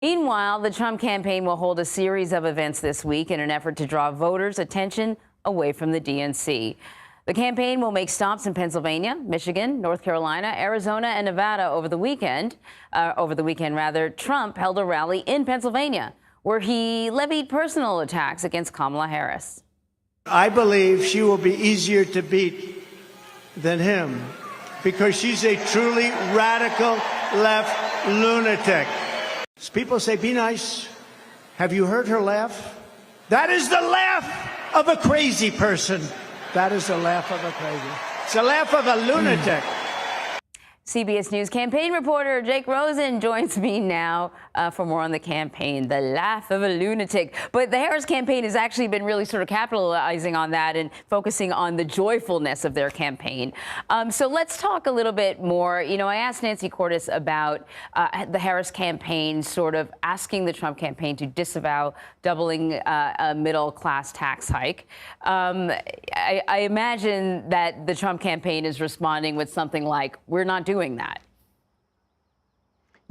Meanwhile, the Trump campaign will hold a series of events this week in an effort to draw voters' attention away from the DNC. The campaign will make stops in Pennsylvania, Michigan, North Carolina, Arizona, and Nevada over the weekend. Trump held a rally in Pennsylvania where he levied personal attacks against Kamala Harris. I believe she will be easier to beat than him because she's a truly radical left lunatic. People say, be nice. Have you heard her laugh? That is the laugh of a crazy person. That is the laugh of a crazy. It's the laugh of a lunatic. CBS News campaign reporter Jake Rosen joins me now for more on the campaign, the laugh of a lunatic. But the Harris campaign has actually been really sort of capitalizing on that and focusing on the joyfulness of their campaign. So let's talk a little bit more. You know, I asked Nancy Cordes about the Harris campaign sort of asking the Trump campaign to disavow doubling a middle-class tax hike. I imagine that the Trump campaign is responding with something like, we're not doing that.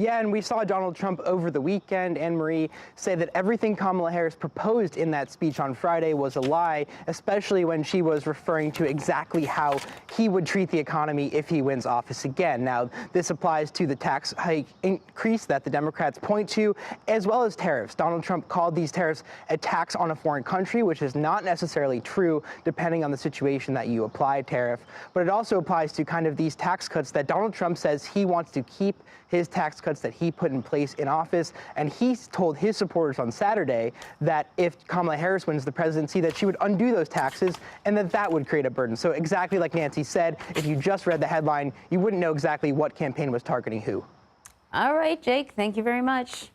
Yeah, and we saw Donald Trump over the weekend, Anne-Marie, say that everything Kamala Harris proposed in that speech on Friday was a lie, especially when she was referring to exactly how he would treat the economy if he wins office again. Now, this applies to the tax hike increase that the Democrats point to, as well as tariffs. Donald Trump called these tariffs a tax on a foreign country, which is not necessarily true depending on the situation that you apply a tariff. But it also applies to kind of these tax cuts that Donald Trump says he wants to keep his tax cuts that he put in place in office. And he told his supporters on Saturday that if Kamala Harris wins the presidency, that she would undo those taxes and that would create a burden. So exactly like Nancy said, if you just read the headline, you wouldn't know exactly what campaign was targeting who. All right, Jake, thank you very much.